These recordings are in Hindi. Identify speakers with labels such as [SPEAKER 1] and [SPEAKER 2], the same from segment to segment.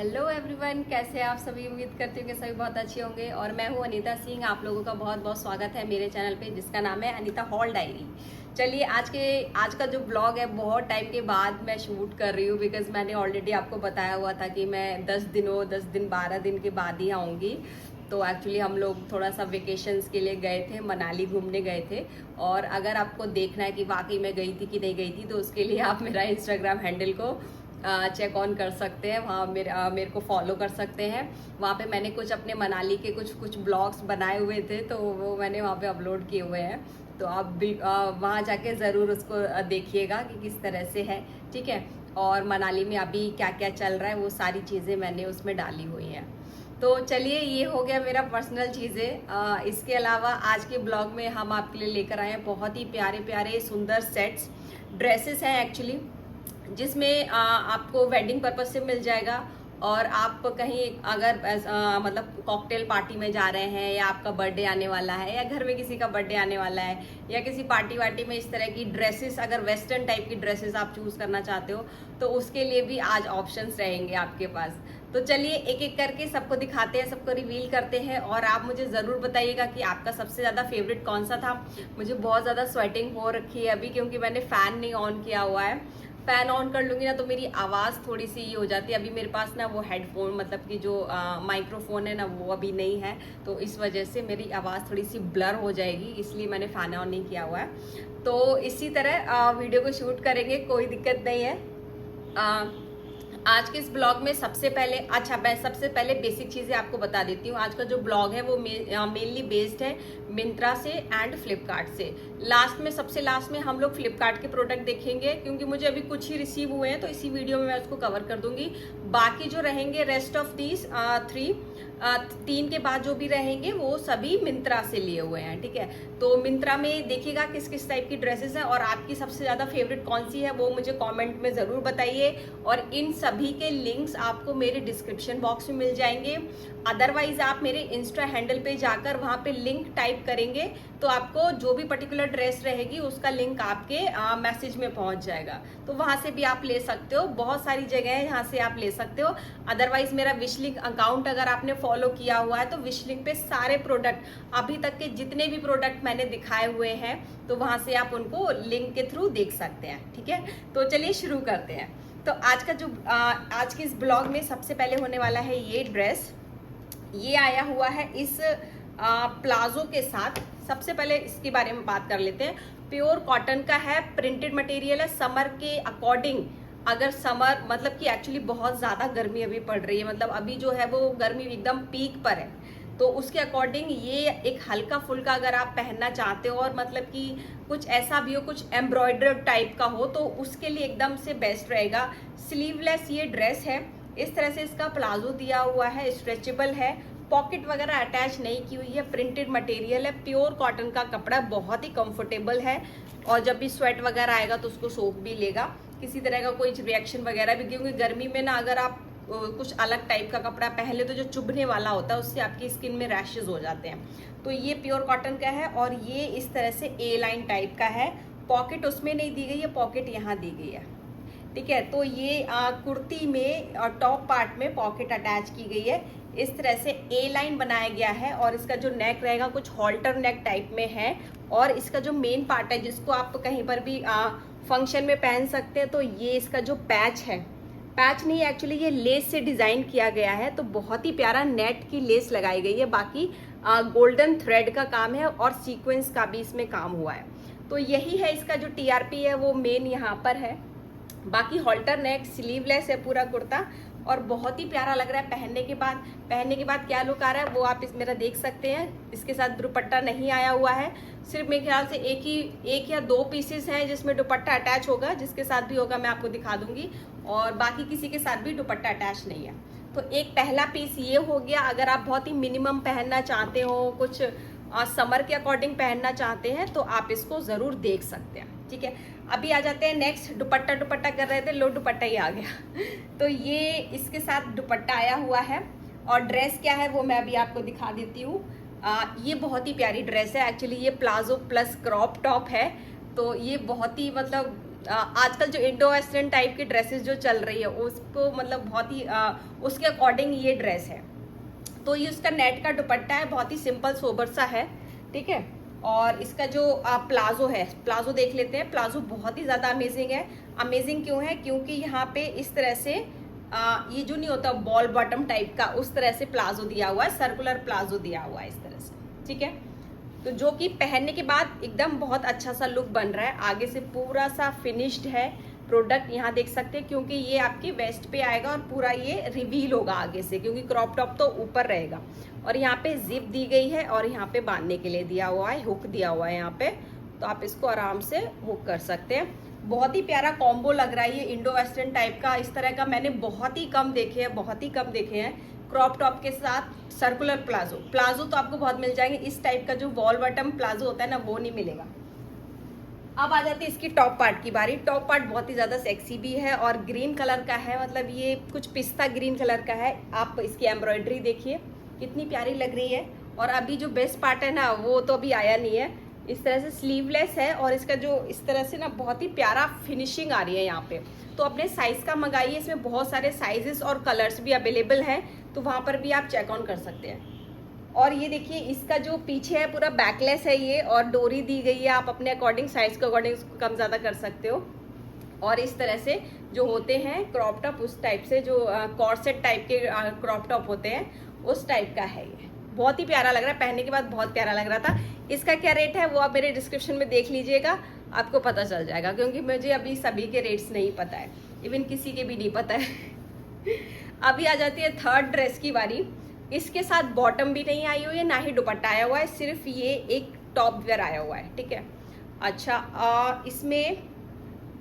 [SPEAKER 1] हेलो एवरीवन, कैसे हैं आप सभी। उम्मीद करती हूँ कि सभी बहुत अच्छे होंगे। और मैं हूँ अनीता सिंह। आप लोगों का बहुत बहुत स्वागत है मेरे चैनल पे, जिसका नाम है अनीता हॉल डायरी। चलिए, आज का जो ब्लॉग है बहुत टाइम के बाद मैं शूट कर रही हूँ, बिकॉज मैंने ऑलरेडी आपको बताया हुआ था कि मैं 10 दिन 12 दिन के बाद ही आऊँगी। तो एक्चुअली हम लोग थोड़ा सा वेकेशंस के लिए गए थे, मनाली घूमने गए थे। और अगर आपको देखना है कि वाकई मैं गई थी कि नहीं गई थी, तो उसके लिए आप मेरा इंस्टाग्राम हैंडल को चेक ऑन कर सकते हैं। वहाँ मेरे को फॉलो कर सकते हैं। वहाँ पे मैंने कुछ अपने मनाली के कुछ ब्लॉग्स बनाए हुए थे, तो वो मैंने वहाँ पे अपलोड किए हुए हैं। तो आप भी वहाँ जाके ज़रूर उसको देखिएगा कि किस तरह से है, ठीक है। और मनाली में अभी क्या क्या चल रहा है, वो सारी चीज़ें मैंने उसमें डाली हुई हैं। तो चलिए, ये हो गया मेरा पर्सनल चीज़ें। इसके अलावा आज के ब्लॉग में हम आपके लिए लेकर आए हैं बहुत ही प्यारे प्यारे सुंदर सेट्स, ड्रेसेस हैं एक्चुअली, जिसमें आपको वेडिंग पर्पज से मिल जाएगा। और आप कहीं अगर मतलब कॉकटेल पार्टी में जा रहे हैं, या आपका बर्थडे आने वाला है, या घर में किसी का बर्थडे आने वाला है, या किसी पार्टी वार्टी में इस तरह की ड्रेसेस, अगर वेस्टर्न टाइप की ड्रेसेस आप चूज करना चाहते हो, तो उसके लिए भी आज ऑप्शंस रहेंगे आपके पास। तो चलिए, एक एक करके सबको दिखाते हैं, सबको रिवील करते हैं। और आप मुझे ज़रूर बताइएगा कि आपका सबसे ज़्यादा फेवरेट कौन सा था। मुझे बहुत ज़्यादा स्वेटिंग हो रखी है अभी, क्योंकि मैंने फ़ैन नहीं ऑन किया हुआ है। फैन ऑन कर लूंगी ना तो मेरी आवाज़ थोड़ी सी ये हो जाती है। अभी मेरे पास ना वो हेडफोन, मतलब कि जो माइक्रोफोन है ना, वो अभी नहीं है, तो इस वजह से मेरी आवाज़ थोड़ी सी ब्लर हो जाएगी, इसलिए मैंने फैन ऑन नहीं किया हुआ है। तो इसी तरह वीडियो को शूट करेंगे, कोई दिक्कत नहीं है। आज के इस ब्लॉग में मैं सबसे पहले बेसिक चीज़ें आपको बता देती हूँ। आज का जो ब्लॉग है वो मेनली बेस्ड है मिंत्रा से एंड फ्लिपकार्ट से। सबसे लास्ट में हम लोग फ्लिपकार्ट के प्रोडक्ट देखेंगे, क्योंकि मुझे अभी कुछ ही रिसीव हुए हैं, तो इसी वीडियो में मैं उसको कवर कर दूंगी। बाकी जो रहेंगे रेस्ट ऑफ दीज तीन के बाद जो भी रहेंगे वो सभी मिंत्रा से लिए हुए हैं, ठीक है। तो मिंत्रा में देखिएगा किस किस टाइप की ड्रेसेस हैं, और आपकी सबसे ज़्यादा फेवरेट कौन सी है वो मुझे कमेंट में ज़रूर बताइए। और इन सभी के लिंक्स आपको मेरे डिस्क्रिप्शन बॉक्स में मिल जाएंगे। अदरवाइज आप मेरे इंस्टा हैंडल पे जाकर वहाँ पे लिंक टाइप करेंगे, तो आपको जो भी पर्टिकुलर ड्रेस रहेगी उसका लिंक आपके मैसेज में पहुँच जाएगा। तो वहाँ से भी आप ले सकते हो, बहुत सारी जगह है जहाँ से आप ले सकते हो। अदरवाइज मेरा विश लिंक अकाउंट अगर आपने फॉलो किया हुआ है, तो विश लिंक पे सारे प्रोडक्ट, अभी तक के जितने भी प्रोडक्ट मैंने दिखाए हुए हैं, तो वहाँ से आप उनको लिंक के थ्रू देख सकते हैं, ठीक है। तो चलिए शुरू करते हैं। तो आज के इस ब्लॉग में सबसे पहले होने वाला है ये ड्रेस। ये आया हुआ है इस प्लाजो के साथ। सबसे पहले इसके बारे में बात कर लेते हैं। प्योर कॉटन का है, प्रिंटेड मटेरियल है। समर के अकॉर्डिंग, अगर समर मतलब कि एक्चुअली बहुत ज़्यादा गर्मी अभी पड़ रही है, मतलब अभी जो है वो गर्मी एकदम पीक पर है, तो उसके अकॉर्डिंग ये एक हल्का फुल्का अगर आप पहनना चाहते हो, और मतलब कि कुछ ऐसा भी हो, कुछ एम्ब्रॉयडर्ड टाइप का हो, तो उसके लिए एकदम से बेस्ट रहेगा। स्लीवलेस ये ड्रेस है। इस तरह से इसका प्लाजो दिया हुआ है, स्ट्रेचेबल है, पॉकेट वगैरह अटैच नहीं की हुई है, प्रिंटेड मटेरियल है, प्योर कॉटन का कपड़ा, बहुत ही कंफर्टेबल है। और जब भी स्वेट वगैरह आएगा तो उसको सोख भी लेगा, किसी तरह का कोई रिएक्शन वगैरह भी, क्योंकि गर्मी में ना अगर आप कुछ अलग टाइप का कपड़ा पहन ले तो जो चुभने वाला होता है उससे आपकी स्किन में रैशेज हो जाते हैं। तो ये प्योर कॉटन का है, और ये इस तरह से ए लाइन टाइप का है। पॉकेट उसमें नहीं दी गई है, पॉकेट यहाँ दी गई है, ठीक है। तो ये कुर्ती में टॉप पार्ट में पॉकेट अटैच की गई है, इस तरह से ए लाइन बनाया गया है। और इसका जो नेक रहेगा कुछ हॉल्टर नेक टाइप में है। और इसका जो मेन पार्ट है, जिसको आप कहीं पर भी फंक्शन में पहन सकते हैं, तो ये इसका जो पैच है, पैच नहीं एक्चुअली ये लेस से डिजाइन किया गया है, तो बहुत ही प्यारा नेट की लेस लगाई गई है। बाकी गोल्डन थ्रेड का काम है, और सीक्वेंस का भी इसमें काम हुआ है। तो यही है इसका जो टीआरपी है, वो मेन यहाँ पर है। बाकी हॉल्टर नेक, स्लीवलेस है पूरा कुर्ता, और बहुत ही प्यारा लग रहा है पहनने के बाद क्या लुक आ रहा है वो आप मेरा देख सकते हैं। इसके साथ दुपट्टा नहीं आया हुआ है, सिर्फ मेरे ख्याल से एक या दो पीसेस हैं जिसमें दुपट्टा अटैच होगा, जिसके साथ भी होगा मैं आपको दिखा दूंगी, और बाकी किसी के साथ भी दुपट्टा अटैच नहीं है। तो एक पहला पीस ये हो गया। अगर आप बहुत ही मिनिमम पहनना चाहते हो, कुछ समर के अकॉर्डिंग पहनना चाहते हैं, तो आप इसको ज़रूर देख सकते हैं, ठीक है। अभी आ जाते हैं नेक्स्ट। दुपट्टा कर रहे थे, लो दुपट्टा ही आ गया। तो ये इसके साथ दुपट्टा आया हुआ है, और ड्रेस क्या है वो मैं अभी आपको दिखा देती हूँ। ये बहुत ही प्यारी ड्रेस है एक्चुअली। ये प्लाजो प्लस क्रॉप टॉप है, तो ये बहुत ही मतलब आजकल जो इंडो वेस्टर्न टाइप की ड्रेसेस जो चल रही है उसको मतलब बहुत ही उसके अकॉर्डिंग ये ड्रेस है। तो ये उसका नेट का दुपट्टा है, बहुत ही सिंपल सोबर सा है, ठीक है। और इसका जो प्लाजो है, प्लाजो देख लेते हैं। प्लाजो बहुत ही ज़्यादा अमेजिंग है। अमेजिंग क्यों है? क्योंकि यहाँ पे इस तरह से ये जो नहीं होता बॉल बॉटम टाइप का, उस तरह से प्लाजो दिया हुआ है, सर्कुलर प्लाजो दिया हुआ है इस तरह से, ठीक है। तो जो कि पहनने के बाद एकदम बहुत अच्छा सा लुक बन रहा है। आगे से पूरा सा फिनिश्ड है प्रोडक्ट, यहाँ देख सकते हैं, क्योंकि ये आपकी वेस्ट पे आएगा और पूरा ये रिवील होगा आगे से, क्योंकि क्रॉप टॉप तो ऊपर रहेगा। और यहाँ पे जिप दी गई है और यहाँ पे बांधने के लिए दिया हुआ है, हुक दिया हुआ है यहाँ पे, तो आप इसको आराम से हुक कर सकते हैं। बहुत ही प्यारा कॉम्बो लग रहा है ये इंडो वेस्टर्न टाइप का। इस तरह का मैंने बहुत ही कम देखे हैं, बहुत ही कम देखे हैं। क्रॉप टॉप के साथ सर्कुलर प्लाजो, प्लाजो तो आपको बहुत मिल जाएंगे, इस टाइप का जो वॉल बॉटम प्लाजो होता है ना, वो नहीं मिलेगा। अब आ जाती है इसकी टॉप पार्ट की बारी। टॉप पार्ट बहुत ही ज़्यादा सेक्सी भी है और ग्रीन कलर का है, मतलब ये कुछ पिस्ता ग्रीन कलर का है। आप इसकी एम्ब्रॉयडरी देखिए कितनी प्यारी लग रही है। और अभी जो बेस्ट पार्ट है ना, वो तो अभी आया नहीं है। इस तरह से स्लीवलेस है और इसका जो इस तरह से ना बहुत ही प्यारा फिनिशिंग आ रही है यहाँ पे। तो अपने साइज़ का मंगाइए, इसमें बहुत सारे साइजेस और कलर्स भी अवेलेबल हैं, तो वहाँ पर भी आप चेक ऑन कर सकते हैं। और ये देखिए इसका जो पीछे है पूरा बैकलेस है ये, और डोरी दी गई है, आप अपने अकॉर्डिंग साइज के अकॉर्डिंग कम ज़्यादा कर सकते हो। और इस तरह से जो होते हैं क्रॉप टॉप, उस टाइप से जो कॉर्सेट टाइप के क्रॉप टॉप होते हैं, उस टाइप का है ये। बहुत ही प्यारा लग रहा है, पहनने के बाद बहुत प्यारा लग रहा था। इसका क्या रेट है वो आप मेरे डिस्क्रिप्शन में देख लीजिएगा, आपको पता चल जाएगा, क्योंकि मुझे अभी सभी के रेट्स नहीं पता है, इवन किसी के भी नहीं पता है। अभी आ जाती है थर्ड ड्रेस की बारी। इसके साथ बॉटम भी नहीं आई हुई है, ना ही दुपट्टा आया हुआ है, सिर्फ ये एक टॉप वेयर आया हुआ है, ठीक है। अच्छा, इसमें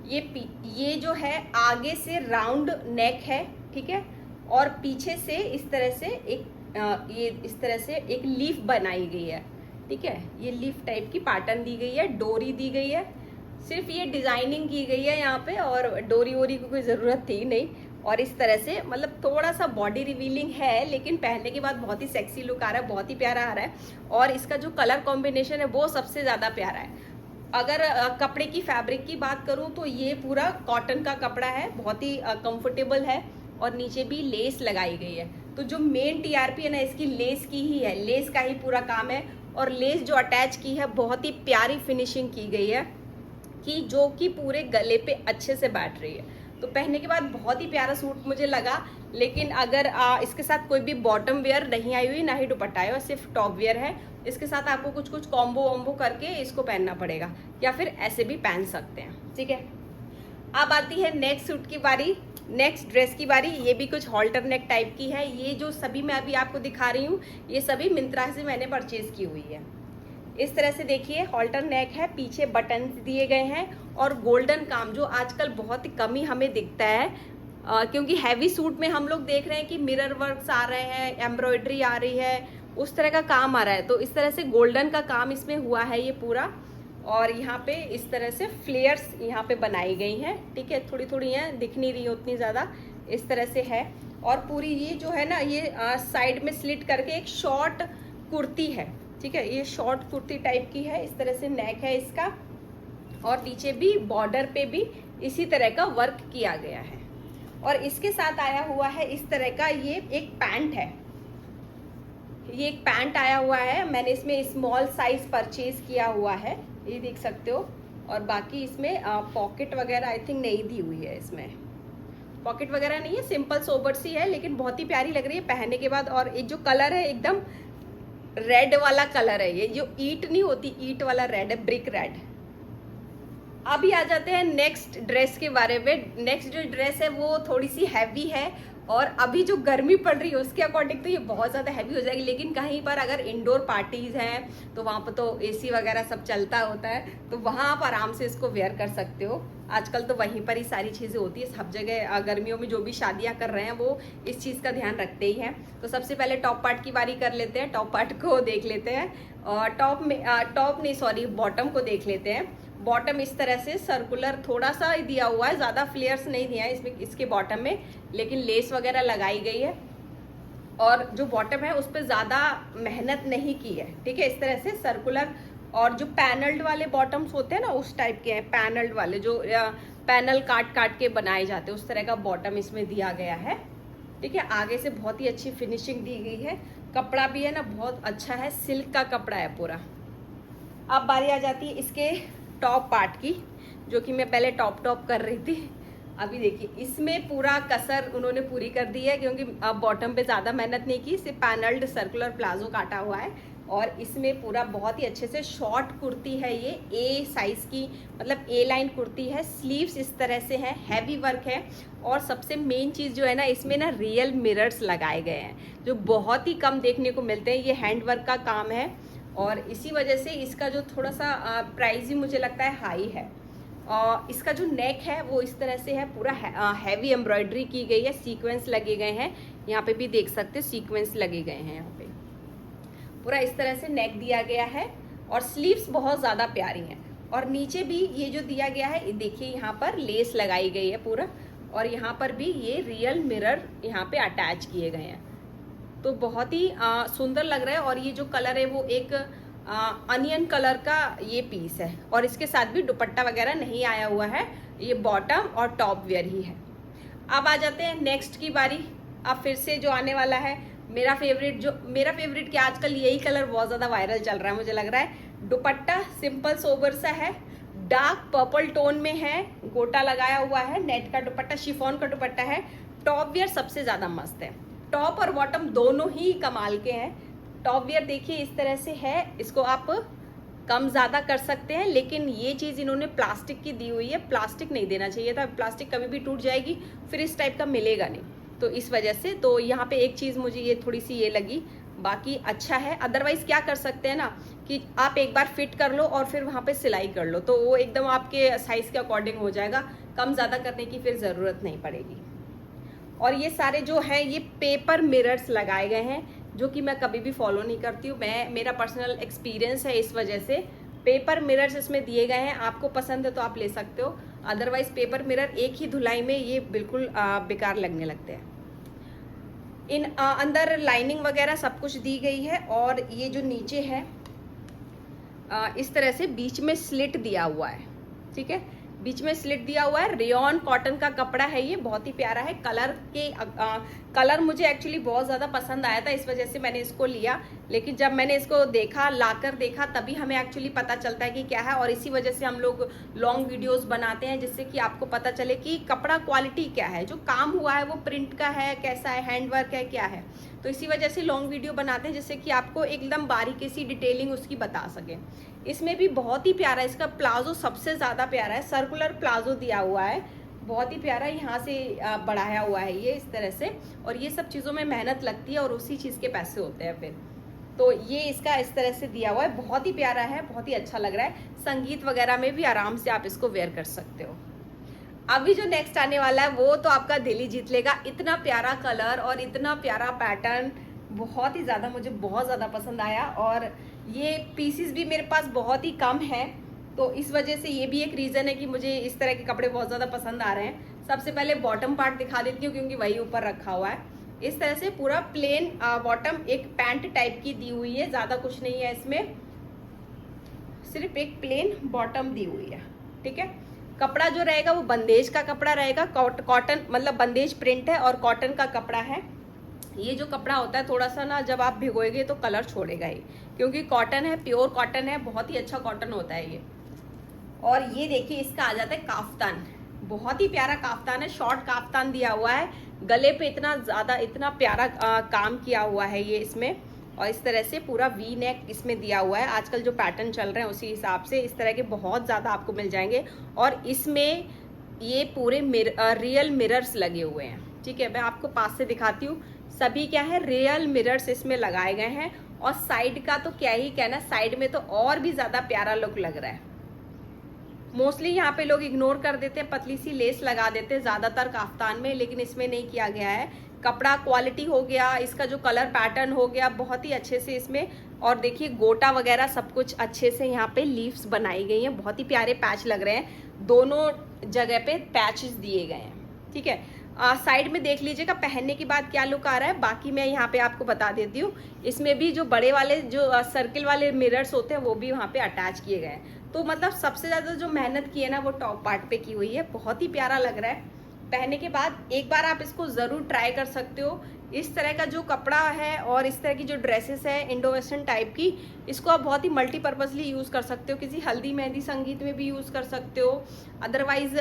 [SPEAKER 1] ये जो है आगे से राउंड नेक है, ठीक है, और पीछे से इस तरह से ये इस तरह से एक लीफ बनाई गई है, ठीक है। ये लीफ टाइप की पैटर्न दी गई है, डोरी दी गई है, सिर्फ ये डिजाइनिंग की गई है यहाँ पे, और डोरी वोरी की कोई ज़रूरत थी नहीं। और इस तरह से मतलब थोड़ा सा बॉडी रिवीलिंग है, लेकिन पहनने के बाद बहुत ही सेक्सी लुक आ रहा है, बहुत ही प्यारा आ रहा है। और इसका जो कलर कॉम्बिनेशन है वो सबसे ज़्यादा प्यारा है। अगर कपड़े की फैब्रिक की बात करूँ तो ये पूरा कॉटन का कपड़ा है, बहुत ही कंफर्टेबल है, और नीचे भी लेस लगाई गई है। तो जो मेन टीआरपी है ना, इसकी लेस की ही है, लेस का ही पूरा काम है। और लेस जो अटैच की है बहुत ही प्यारी फिनिशिंग की गई है, कि जो कि पूरे गले पे अच्छे से बैठ रही है। तो पहनने के बाद बहुत ही प्यारा सूट मुझे लगा। लेकिन अगर इसके साथ कोई भी बॉटम वेयर नहीं आई हुई, ना ही दुपट्टा है, सिर्फ टॉप वेयर है, इसके साथ आपको कुछ कुछ कॉम्बो वॉम्बो करके इसको पहनना पड़ेगा, या फिर ऐसे भी पहन सकते हैं, ठीक है। अब आती है नेक्स्ट सूट की बारी, नेक्स्ट ड्रेस की बारी। ये भी कुछ हॉल्टर नेक टाइप की है। ये जो सभी मैं अभी आपको दिखा रही हूँ, ये सभी मिंत्रा से मैंने परचेज की हुई है। इस तरह से देखिए हॉल्टर नेक है, पीछे बटन दिए गए हैं, और गोल्डन काम जो आजकल बहुत ही कम ही हमें दिखता है, क्योंकि हैवी सूट में हम लोग देख रहे हैं कि मिरर वर्क्स आ रहे हैं, एम्ब्रॉयडरी आ रही है, उस तरह का काम आ रहा है। तो इस तरह से गोल्डन का काम इसमें हुआ है ये पूरा। और यहाँ पे इस तरह से फ्लेयर्स यहाँ पे बनाई गई हैं, ठीक है, थोड़ी थोड़ी हैं, दिख नहीं रही उतनी ज़्यादा, इस तरह से है। और पूरी ये जो है ना, ये साइड में स्लिट करके एक शॉर्ट कुर्ती है, ठीक है, ये शॉर्ट कुर्ती टाइप की है, इस तरह से नेक है इसका। और नीचे भी बॉर्डर पे भी इसी तरह का वर्क किया गया है। और इसके साथ आया हुआ है इस तरह का ये एक पैंट है, ये एक पैंट आया हुआ है। मैंने इसमें स्मॉल साइज परचेज किया हुआ है, ये देख सकते हो। और बाकी इसमें पॉकेट वगैरह आई थिंक नहीं दी हुई है, इसमें पॉकेट वगैरह नहीं है, सिंपल सोबर सी है, लेकिन बहुत ही प्यारी लग रही है पहनने के बाद। और एक जो कलर है एकदम रेड वाला कलर है, ये जो ईट नहीं होती, ईट वाला रेड है, ब्रिक रेड। अभी आ जाते हैं नेक्स्ट ड्रेस के बारे में। नेक्स्ट जो ड्रेस है वो थोड़ी सी हैवी है, और अभी जो गर्मी पड़ रही है उसके अकॉर्डिंग तो ये बहुत ज़्यादा हैवी हो जाएगी। लेकिन कहीं पर अगर इंडोर पार्टीज़ हैं तो वहाँ पर तो एसी वगैरह सब चलता होता है, तो वहाँ आप आराम से इसको वेयर कर सकते हो। आजकल तो वहीं पर ही सारी चीज़ें होती है, सब जगह गर्मियों में जो भी शादियाँ कर रहे हैं वो इस चीज़ का ध्यान रखते ही हैं। तो सबसे पहले टॉप पार्ट की बारी कर लेते हैं, टॉप पार्ट को देख लेते हैं। और बॉटम को देख लेते हैं। बॉटम इस तरह से सर्कुलर थोड़ा सा दिया हुआ है, ज़्यादा फ्लेयर्स नहीं दिया है इसमें, इसके बॉटम में, लेकिन लेस वगैरह लगाई गई है। और जो बॉटम है उस पर ज़्यादा मेहनत नहीं की है, ठीक है, इस तरह से सर्कुलर। और जो पैनल्ड वाले बॉटम्स होते हैं ना, उस टाइप के हैं पैनल्ड वाले, जो पैनल काट काट के बनाए जाते हैं, उस तरह का बॉटम इसमें दिया गया है। ठीक है, आगे से बहुत ही अच्छी फिनिशिंग दी गई है। कपड़ा भी है ना बहुत अच्छा है, सिल्क का कपड़ा है पूरा। अब बारी आ जाती है इसके टॉप पार्ट की, जो कि मैं पहले टॉप कर रही थी। अभी देखिए इसमें पूरा कसर उन्होंने पूरी कर दी है, क्योंकि अब बॉटम पे ज़्यादा मेहनत नहीं की, सिर्फ पैनल्ड सर्कुलर प्लाजो काटा हुआ है। और इसमें पूरा बहुत ही अच्छे से शॉर्ट कुर्ती है, ये ए साइज़ की, मतलब ए लाइन कुर्ती है। स्लीव्स इस तरह से है, हैवी वर्क है। और सबसे मेन चीज़ जो है ना, इसमें ना रियल मिरर्स लगाए गए हैं, जो बहुत ही कम देखने को मिलते हैं। ये हैंड वर्क का काम है, और इसी वजह से इसका जो थोड़ा सा प्राइस भी मुझे लगता है हाई है। और इसका जो नेक है वो इस तरह से है, पूरा हैवी एम्ब्रॉयडरी की गई है, सीक्वेंस लगे गए हैं। यहाँ पे भी देख सकते हो सीक्वेंस लगे गए हैं, यहाँ पे पूरा इस तरह से नेक दिया गया है। और स्लीव्स बहुत ज़्यादा प्यारी हैं। और नीचे भी ये जो दिया गया है, देखिए यहाँ पर लेस लगाई गई है पूरा, और यहाँ पर भी ये रियल मिरर यहाँ पे अटैच किए गए हैं। तो बहुत ही सुंदर लग रहा है। और ये जो कलर है वो एक अनियन कलर का ये पीस है, और इसके साथ भी दुपट्टा वगैरह नहीं आया हुआ है, ये बॉटम और टॉप वेयर ही है। अब आ जाते हैं नेक्स्ट की बारी। अब फिर से जो आने वाला है मेरा फेवरेट क्या, आजकल यही कलर बहुत ज़्यादा वायरल चल रहा है मुझे लग रहा है। दुपट्टा सिंपल सोबर सा है, डार्क पर्पल टोन में है, गोटा लगाया हुआ है, नेट का दुपट्टा, शिफॉन का दुपट्टा है। टॉप वेयर सबसे ज़्यादा मस्त है, टॉप और बॉटम दोनों ही कमाल के हैं। टॉप वेयर देखिए इस तरह से है, इसको आप कम ज़्यादा कर सकते हैं, लेकिन ये चीज़ इन्होंने प्लास्टिक की दी हुई है। प्लास्टिक नहीं देना चाहिए था, प्लास्टिक कभी भी टूट जाएगी, फिर इस टाइप का मिलेगा नहीं, तो इस वजह से तो यहाँ पे एक चीज़ मुझे ये थोड़ी सी ये लगी, बाकी अच्छा है। अदरवाइज क्या कर सकते हैं ना कि आप एक बार फिट कर लो और फिर वहाँ पे सिलाई कर लो, तो वो एकदम आपके साइज़ के अकॉर्डिंग हो जाएगा, कम ज़्यादा करने की फिर ज़रूरत नहीं पड़ेगी। और ये सारे जो हैं ये पेपर मिरर्स लगाए गए हैं, जो कि मैं कभी भी फॉलो नहीं करती हूँ, मेरा पर्सनल एक्सपीरियंस है, इस वजह से पेपर मिरर्स इसमें दिए गए हैं। आपको पसंद है तो आप ले सकते हो, अदरवाइज पेपर मिरर एक ही धुलाई में ये बिल्कुल बेकार लगने लगते हैं। इन अंदर लाइनिंग वगैरह सब कुछ दी गई है। और ये जो नीचे है इस तरह से बीच में स्लिट दिया हुआ है, ठीक है, बीच में स्लिट दिया हुआ है। रेयॉन कॉटन का कपड़ा है, ये बहुत ही प्यारा है। कलर मुझे एक्चुअली बहुत ज़्यादा पसंद आया था, इस वजह से मैंने इसको लिया। लेकिन जब मैंने इसको देखा, लाकर देखा, तभी हमें एक्चुअली पता चलता है कि क्या है। और इसी वजह से हम लोग लॉन्ग वीडियोस बनाते हैं, जिससे कि आपको पता चले कि कपड़ा क्वालिटी क्या है, जो काम हुआ है वो प्रिंट का है, कैसा है, हैंडवर्क है, क्या है। तो इसी वजह से लॉन्ग वीडियो बनाते हैं, जिससे कि आपको एकदम बारीकी सी डिटेलिंग उसकी बता सकें। इसमें भी बहुत ही प्यारा, इसका प्लाजो सबसे ज़्यादा प्यारा है, सर्कुलर प्लाजो दिया हुआ है, बहुत ही प्यारा, यहाँ से बढ़ाया हुआ है ये इस तरह से। और ये सब चीज़ों में मेहनत लगती है और उसी चीज़ के पैसे होते हैं फिर। तो ये इसका इस तरह से दिया हुआ है, बहुत ही प्यारा है, बहुत ही अच्छा लग रहा है। संगीत वगैरह में भी आराम से आप इसको वेयर कर सकते हो। अभी जो नेक्स्ट आने वाला है वो तो आपका दिल ही जीत लेगा। इतना प्यारा कलर और इतना प्यारा पैटर्न, बहुत ही ज़्यादा, मुझे बहुत ज़्यादा पसंद आया। और ये पीसीस भी मेरे पास बहुत ही कम है, तो इस वजह से ये भी एक रीज़न है कि मुझे इस तरह के कपड़े बहुत ज़्यादा पसंद आ रहे हैं। सबसे पहले बॉटम पार्ट दिखा देती हूँ, क्योंकि वही ऊपर रखा हुआ है। इस तरह से पूरा प्लेन बॉटम, एक पैंट टाइप की दी हुई है, ज़्यादा कुछ नहीं है इसमें, सिर्फ एक प्लेन बॉटम दी हुई है, ठीक है। कपड़ा जो रहेगा वो बंदेज का कपड़ा रहेगा, कॉटन, मतलब बंदेज प्रिंट है और कॉटन का कपड़ा है। ये जो कपड़ा होता है थोड़ा सा ना, जब आप भिगोएंगे तो कलर छोड़ेगा ही, क्योंकि कॉटन है, प्योर कॉटन है, बहुत ही अच्छा कॉटन होता है ये। और ये देखिए इसका आ जाता है काफ्तान, बहुत ही प्यारा काफ्तान है, शॉर्ट काफ्तान दिया हुआ है, गले पे इतना ज़्यादा, इतना प्यारा काम किया हुआ है ये इसमें। और इस तरह से पूरा वी नेक इसमें दिया हुआ है। आजकल जो पैटर्न चल रहे हैं उसी हिसाब से इस तरह के बहुत ज़्यादा आपको मिल जाएंगे। और इसमें ये पूरे रियल मिरर्स लगे हुए हैं, ठीक है। मैं आपको पास से दिखाती हूँ, सभी क्या है, रियल मिरर्स इसमें लगाए गए हैं। और साइड का तो क्या ही कहना, साइड में तो और भी ज़्यादा प्यारा लुक लग रहा है। मोस्टली यहाँ पे लोग इग्नोर कर देते हैं, पतली सी लेस लगा देते हैं ज़्यादातर काफ्तान में, लेकिन इसमें नहीं किया गया है। कपड़ा क्वालिटी हो गया, इसका जो कलर पैटर्न हो गया, बहुत ही अच्छे से इसमें। और देखिए गोटा वगैरह सब कुछ अच्छे से यहाँ पे लीव्स बनाई गई हैं, बहुत ही प्यारे पैच लग रहे हैं, दोनों जगह पे पैचेस दिए गए हैं, ठीक है। साइड में देख लीजिएगा पहनने के बाद क्या लुक आ रहा है। बाकी मैं यहाँ पे आपको बता देती हूँ, इसमें भी जो बड़े वाले जो सर्किल वाले मिरर्स होते हैं वो भी वहाँ पे अटैच किए गए हैं। तो मतलब सबसे ज़्यादा जो मेहनत की है ना वो टॉप पार्ट पे की हुई है। बहुत ही प्यारा लग रहा है। पहनने के बाद एक बार आप इसको ज़रूर ट्राई कर सकते हो। इस तरह का जो कपड़ा है और इस तरह की जो ड्रेसेस है इंडो वेस्टर्न टाइप की, इसको आप बहुत ही मल्टीपर्पज़ली यूज़ कर सकते हो। किसी हल्दी मेहंदी संगीत में भी यूज़ कर सकते हो। अदरवाइज़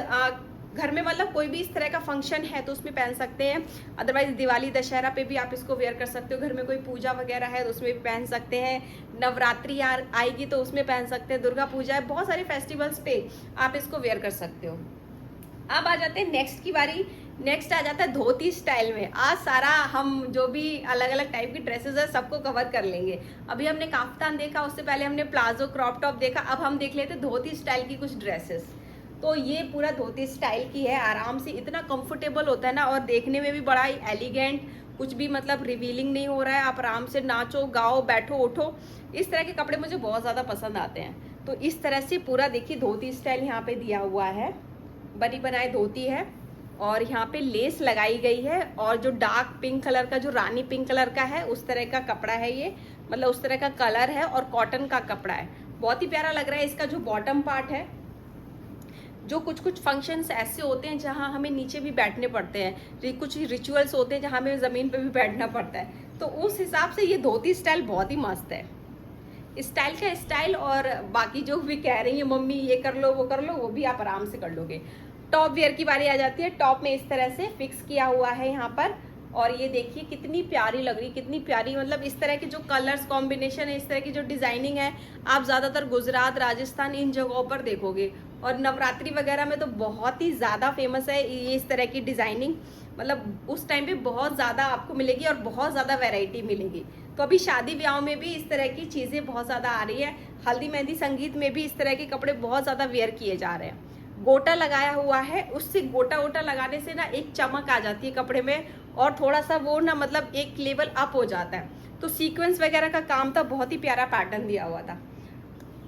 [SPEAKER 1] घर में मतलब कोई भी इस तरह का फंक्शन है तो उसमें पहन सकते हैं। अदरवाइज दिवाली दशहरा पे भी आप इसको वेयर कर सकते हो। घर में कोई पूजा वगैरह है तो उसमें भी पहन सकते हैं। नवरात्रि आएगी तो उसमें पहन सकते हैं। दुर्गा पूजा है, बहुत सारे फेस्टिवल्स पे आप इसको वेयर कर सकते हो। अब आ जाते हैं नेक्स्ट की बारी। नेक्स्ट आ जाता है धोती स्टाइल में। आज सारा हम जो भी अलग अलग टाइप की ड्रेसेस है सबको कवर कर लेंगे। अभी हमने काफ्तान देखा, उससे पहले हमने प्लाजो क्रॉप टॉप देखा, अब हम देख लेते हैं धोती स्टाइल की कुछ ड्रेसेस। तो ये पूरा धोती स्टाइल की है। आराम से इतना कंफर्टेबल होता है ना, और देखने में भी बड़ा ही एलिगेंट, कुछ भी मतलब रिवीलिंग नहीं हो रहा है। आप आराम से नाचो गाओ बैठो उठो, इस तरह के कपड़े मुझे बहुत ज़्यादा पसंद आते हैं। तो इस तरह से पूरा देखिए धोती स्टाइल यहाँ पे दिया हुआ है। बनी बनाई धोती है और यहाँ पे लेस लगाई गई है, और जो डार्क पिंक कलर का, जो रानी पिंक कलर का है उस तरह का कपड़ा है ये, मतलब उस तरह का कलर है और कॉटन का कपड़ा है। बहुत ही प्यारा लग रहा है। इसका जो बॉटम पार्ट है, जो कुछ कुछ फंक्शंस ऐसे होते हैं जहाँ हमें नीचे भी बैठने पड़ते हैं, कुछ रिचुअल्स होते हैं जहाँ हमें ज़मीन पे भी बैठना पड़ता है, तो उस हिसाब से ये धोती स्टाइल बहुत ही मस्त है। स्टाइल का स्टाइल, और बाकी जो भी कह रही है मम्मी ये कर लो वो कर लो, वो भी आप आराम से कर लोगे। टॉप वेयर की बारी आ जाती है। टॉप में इस तरह से फिक्स किया हुआ है यहाँ पर, और ये देखिए कितनी प्यारी लग रही, कितनी प्यारी, मतलब इस तरह के जो कलर्स कॉम्बिनेशन है, इस तरह की जो डिजाइनिंग है, आप ज़्यादातर गुजरात राजस्थान इन जगहों पर देखोगे, और नवरात्रि वगैरह में तो बहुत ही ज़्यादा फेमस है ये इस तरह की डिज़ाइनिंग। मतलब उस टाइम पे बहुत ज़्यादा आपको मिलेगी और बहुत ज़्यादा वैरायटी मिलेगी। तो अभी शादी ब्याह में भी इस तरह की चीज़ें बहुत ज़्यादा आ रही है। हल्दी मेहंदी संगीत में भी इस तरह के कपड़े बहुत ज़्यादा वेयर किए जा रहे हैं। गोटा लगाया हुआ है, उससे गोटा वोटा लगाने से ना एक चमक आ जाती है कपड़े में, और थोड़ा सा वो ना मतलब एक लेवल अप हो जाता है। तो सीक्वेंस वगैरह का काम था, बहुत ही प्यारा पैटर्न दिया हुआ था।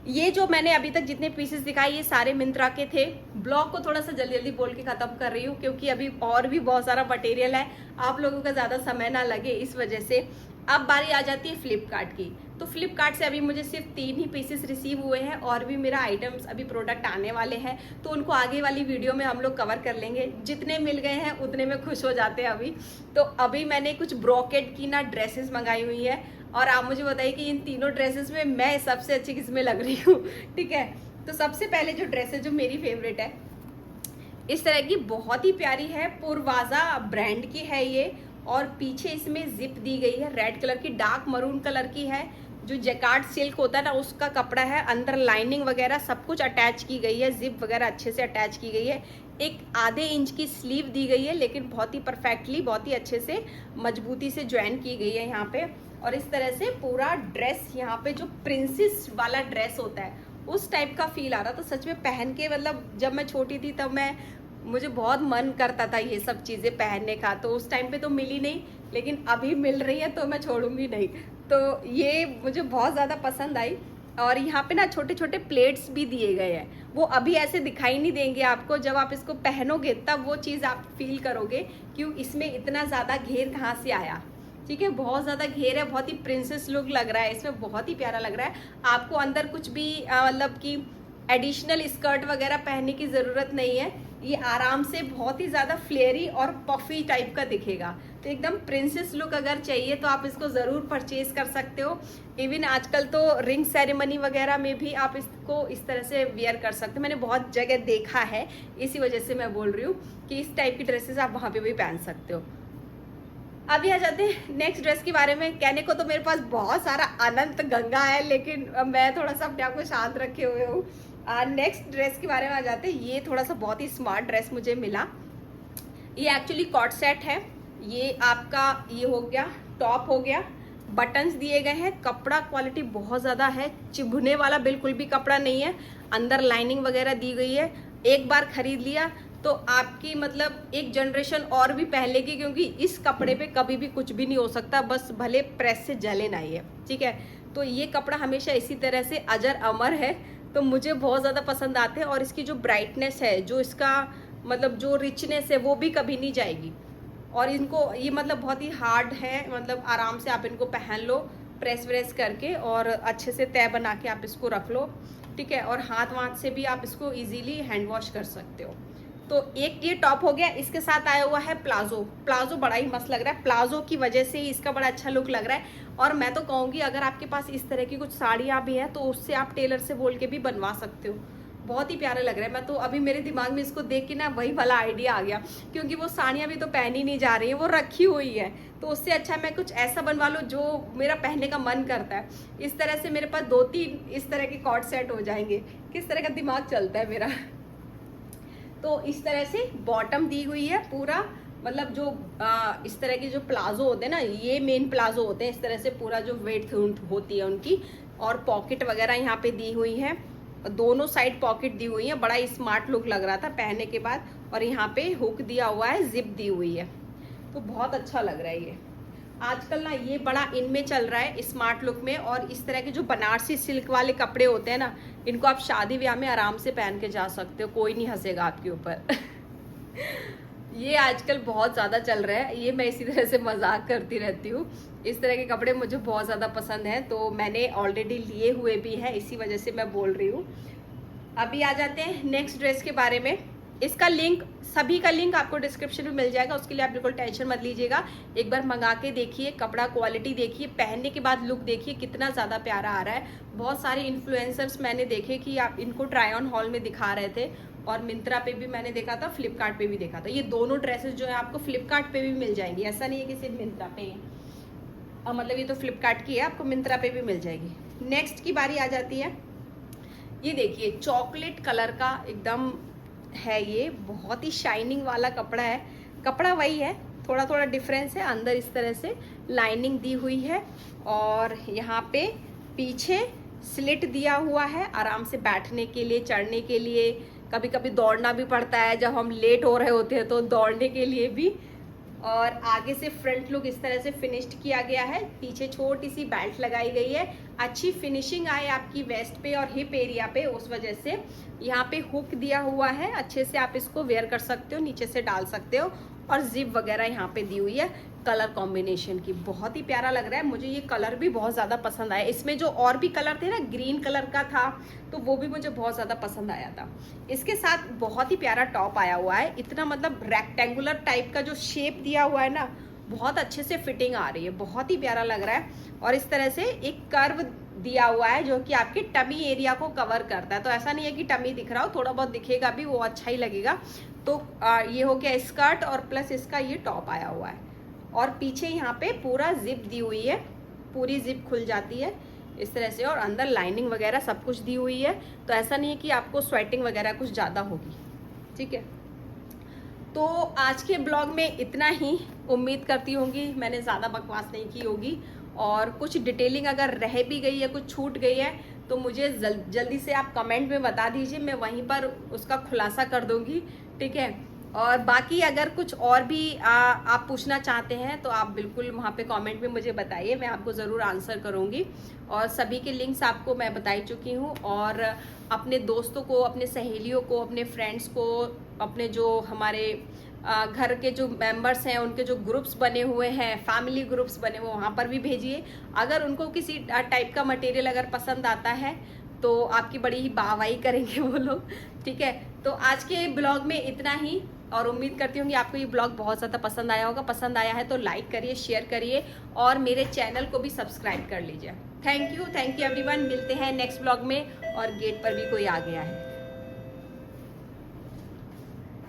[SPEAKER 1] ये जो मैंने अभी तक जितने पीसेस दिखाए ये सारे मिंत्रा के थे। ब्लॉग को थोड़ा सा जल्दी जल्दी बोल के ख़त्म कर रही हूँ क्योंकि अभी और भी बहुत सारा मटेरियल है, आप लोगों का ज़्यादा समय ना लगे इस वजह से। अब बारी आ जाती है फ्लिपकार्ट की। तो फ्लिपकार्ट से अभी मुझे सिर्फ 3 ही पीसेस रिसीव हुए हैं, और भी मेरा आइटम्स अभी प्रोडक्ट आने वाले हैं, तो उनको आगे वाली वीडियो में हम लोग कवर कर लेंगे। जितने मिल गए हैं उतने में खुश हो जाते हैं अभी। तो अभी मैंने कुछ ब्रोकेट की ना ड्रेसेस मंगाई हुई है, और आप मुझे बताइए कि इन तीनों ड्रेसेस में मैं सबसे अच्छी किसमें लग रही हूँ। ठीक है, तो सबसे पहले जो ड्रेस है जो मेरी फेवरेट है, इस तरह की बहुत ही प्यारी है, पूर्वाजा ब्रांड की है ये, और पीछे इसमें जिप दी गई है रेड कलर की, डार्क मरून कलर की है। जो जैकार्ड सिल्क होता है ना उसका कपड़ा है, अंदर लाइनिंग वगैरह सब कुछ अटैच की गई है, जिप वगैरह अच्छे से अटैच की गई है। एक आधे इंच की स्लीव दी गई है, लेकिन बहुत ही परफेक्टली, बहुत ही अच्छे से मजबूती से ज्वाइन की गई है यहाँ पे। और इस तरह से पूरा ड्रेस यहाँ पे जो प्रिंसेस वाला ड्रेस होता है उस टाइप का फील आ रहा था सच में पहन के। मतलब जब मैं छोटी थी तब मुझे बहुत मन करता था ये सब चीज़ें पहनने का, तो उस टाइम पे तो मिली नहीं, लेकिन अभी मिल रही है तो मैं छोड़ूंगी नहीं। तो ये मुझे बहुत ज़्यादा पसंद आई। और यहाँ पे ना छोटे छोटे प्लेट्स भी दिए गए हैं, वो अभी ऐसे दिखाई नहीं देंगे आपको, जब आप इसको पहनोगे तब वो चीज़ आप फील करोगे क्यों इसमें इतना ज़्यादा घेर कहाँ से आया। ठीक है, बहुत ज़्यादा घेर है, बहुत ही प्रिंसेस लुक लग रहा है इसमें, बहुत ही प्यारा लग रहा है। आपको अंदर कुछ भी मतलब कि एडिशनल स्कर्ट वगैरह पहनने की ज़रूरत नहीं है। ये आराम से बहुत ही ज़्यादा फ्लेयरी और पफी टाइप का दिखेगा। तो एकदम प्रिंसेस लुक अगर चाहिए तो आप इसको ज़रूर परचेज कर सकते हो। इवन आजकल तो रिंग सेरेमनी वगैरह में भी आप इसको इस तरह से वेयर कर सकते हो। मैंने बहुत जगह देखा है, इसी वजह से मैं बोल रही हूँ कि इस टाइप की ड्रेसेस आप वहाँ पे भी पहन सकते हो। अभी आ जाते हैं नेक्स्ट ड्रेस के बारे में। कहने को तो मेरे पास बहुत सारा अनंत गंगा है, लेकिन मैं थोड़ा सा अपने आप को शांत रखे हुए हूँ। नेक्स्ट ड्रेस के बारे में आ जाते हैं। ये थोड़ा सा बहुत ही स्मार्ट ड्रेस मुझे मिला। ये एक्चुअली कॉट सेट है। ये आपका ये हो गया, टॉप हो गया, बटन्स दिए गए हैं, कपड़ा क्वालिटी बहुत ज़्यादा है, चिभने वाला बिल्कुल भी कपड़ा नहीं है, अंदर लाइनिंग वगैरह दी गई है। एक बार खरीद लिया तो आपकी मतलब एक जनरेशन और भी पहलेगी, क्योंकि इस कपड़े पे कभी भी कुछ भी नहीं हो सकता, बस भले प्रेस से जले ना ये। ठीक है, तो ये कपड़ा हमेशा इसी तरह से अजर अमर है, तो मुझे बहुत ज़्यादा पसंद आते हैं। और इसकी जो ब्राइटनेस है, जो इसका मतलब जो रिचनेस है, वो भी कभी नहीं जाएगी। और इनको ये मतलब बहुत ही हार्ड है, मतलब आराम से आप इनको पहन लो प्रेस व्रेस करके, और अच्छे से तय बना के आप इसको रख लो। ठीक है, और हाथ वाथ से भी आप इसको इजीली हैंड वॉश कर सकते हो। तो एक ये टॉप हो गया, इसके साथ आया हुआ है प्लाजो। प्लाजो बड़ा ही मस्त लग रहा है, प्लाजो की वजह से ही इसका बड़ा अच्छा लुक लग रहा है। और मैं तो कहूँगी अगर आपके पास इस तरह की कुछ साड़ियाँ भी हैं तो उससे आप टेलर से बोल के भी बनवा सकते हो, बहुत ही प्यारे लग रहे हैं। मैं तो अभी मेरे दिमाग में इसको देख के ना वही वाला आइडिया आ गया, क्योंकि वो साड़ियाँ भी तो पहनी नहीं जा रही है, वो रखी हुई है, तो उससे अच्छा मैं कुछ ऐसा बनवा लूँ जो मेरा पहनने का मन करता है। इस तरह से मेरे पास 2-3 इस तरह के कॉर्ड सेट हो जाएंगे। किस तरह का दिमाग चलता है मेरा। तो इस तरह से बॉटम दी हुई है पूरा, मतलब जो इस तरह के जो प्लाजो होते हैं ना, ये मेन प्लाजो होते हैं, इस तरह से पूरा जो वेट होती है उनकी। और पॉकेट वगैरह यहाँ पे दी हुई है, दोनों साइड पॉकेट दी हुई है, बड़ा स्मार्ट लुक लग रहा था पहनने के बाद। और यहाँ पे हुक दिया हुआ है, जिप दी हुई है, तो बहुत अच्छा लग रहा है ये। आजकल ना ये बड़ा इनमें चल रहा है स्मार्ट लुक में। और इस तरह के जो बनारसी सिल्क वाले कपड़े होते हैं ना, इनको आप शादी ब्याह में आराम से पहन के जा सकते हो, कोई नहीं हंसेगा आपके ऊपर। ये आजकल बहुत ज़्यादा चल रहा है, ये मैं इसी तरह से मजाक करती रहती हूँ। इस तरह के कपड़े मुझे बहुत ज़्यादा पसंद हैं, तो मैंने ऑलरेडी लिए हुए भी हैं, इसी वजह से मैं बोल रही हूँ। अभी आ जाते हैं नेक्स्ट ड्रेस के बारे में। इसका लिंक, सभी का लिंक आपको डिस्क्रिप्शन में मिल जाएगा, उसके लिए आप बिल्कुल टेंशन मत लीजिएगा। एक बार मंगा के देखिए, कपड़ा क्वालिटी देखिए, पहनने के बाद लुक देखिए कितना ज़्यादा प्यारा आ रहा है। बहुत सारे इन्फ्लुएंसर्स मैंने देखे कि आप इनको ट्राई ऑन हॉल में दिखा रहे थे, और मिंत्रा पे भी मैंने देखा था, फ्लिपकार्ट पे भी देखा था। ये दोनों ड्रेसेस जो है आपको फ्लिपकार्ट पे भी मिल जाएंगी, ऐसा नहीं है कि सिर्फ मिंत्रा पे ही, मतलब ये तो फ्लिपकार्ट की है, आपको मिंत्रा पे भी मिल जाएगी। नेक्स्ट की बारी आ जाती है, ये देखिए चॉकलेट कलर का एकदम है, ये बहुत ही शाइनिंग वाला कपड़ा है। कपड़ा वही है, थोड़ा थोड़ा डिफरेंस है। अंदर इस तरह से लाइनिंग दी हुई है, और यहाँ पे पीछे स्लिट दिया हुआ है आराम से बैठने के लिए, चढ़ने के लिए। कभी कभी दौड़ना भी पड़ता है, जब हम लेट हो रहे होते हैं तो दौड़ने के लिए भी। और आगे से फ्रंट लुक इस तरह से फिनिश्ड किया गया है, पीछे छोटी सी बेल्ट लगाई गई है, अच्छी फिनिशिंग आए आपकी वेस्ट पे और हिप एरिया पे, उस वजह से यहाँ पे हुक दिया हुआ है, अच्छे से आप इसको वेयर कर सकते हो, नीचे से डाल सकते हो। और जिप वगैरह यहाँ पे दी हुई है, कलर कॉम्बिनेशन की बहुत ही प्यारा लग रहा है। मुझे ये कलर भी बहुत ज़्यादा पसंद आया। इसमें जो और भी कलर थे ना, ग्रीन कलर का था, तो वो भी मुझे बहुत ज़्यादा पसंद आया था। इसके साथ बहुत ही प्यारा टॉप आया हुआ है, इतना मतलब रेक्टेंगुलर टाइप का जो शेप दिया हुआ है ना, बहुत अच्छे से फिटिंग आ रही है, बहुत ही प्यारा लग रहा है। और इस तरह से एक कर्व दिया हुआ है जो कि आपके टमी एरिया को कवर करता है, तो ऐसा नहीं है कि टमी दिख रहा हो, थोड़ा बहुत दिखेगा भी, वो अच्छा ही लगेगा। तो ये हो गया स्कर्ट, और प्लस इसका ये टॉप आया हुआ है। और पीछे यहाँ पे पूरा जिप दी हुई है, पूरी जिप खुल जाती है इस तरह से, और अंदर लाइनिंग वगैरह सब कुछ दी हुई है, तो ऐसा नहीं है कि आपको स्वेटिंग वगैरह कुछ ज़्यादा होगी। ठीक है, तो आज के ब्लॉग में इतना ही। उम्मीद करती होंगी मैंने ज़्यादा बकवास नहीं की होगी, और कुछ डिटेलिंग अगर रह भी गई है, कुछ छूट गई है, तो मुझे जल्दी से आप कमेंट में बता दीजिए, मैं वहीं पर उसका खुलासा कर दूंगी। ठीक है, और बाकी अगर कुछ और भी आप पूछना चाहते हैं तो आप बिल्कुल वहाँ पे कमेंट में मुझे बताइए, मैं आपको ज़रूर आंसर करूँगी। और सभी के लिंक्स आपको मैं बता चुकी हूँ, और अपने दोस्तों को, अपने सहेलियों को, अपने फ्रेंड्स को, अपने जो हमारे घर के जो मेंबर्स हैं, उनके जो ग्रुप्स बने हुए हैं, फैमिली ग्रुप्स बने हुए, वहाँ पर भी भेजिए। अगर उनको किसी टाइप का मटेरियल अगर पसंद आता है तो आपकी बड़ी ही वाहवाही करेंगे वो लोग। ठीक है, तो आज के ब्लॉग में इतना ही, और उम्मीद करती हूँ कि आपको ये ब्लॉग बहुत ज़्यादा पसंद आया होगा। पसंद आया है तो लाइक करिए, शेयर करिए, और मेरे चैनल को भी सब्सक्राइब कर लीजिए। Thank you everyone. मिलते हैं नेक्स्ट ब्लॉग में, और गेट पर भी कोई आ गया है।